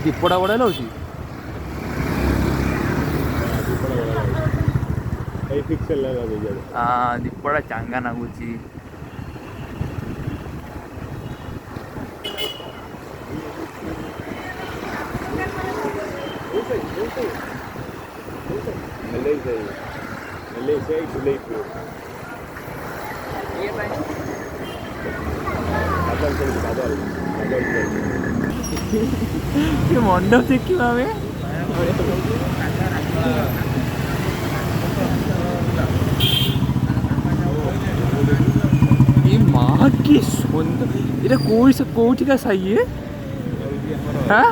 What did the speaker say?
ଦୀପଟା ବଢ଼ିଆ ଲାଗୁଛି। ଦୀପଟା ଚାଙ୍ଗା ନାଗୁଛି। मंडप देखिए हमें माँ की सुंदर। ये कौन सा साई है? हाँ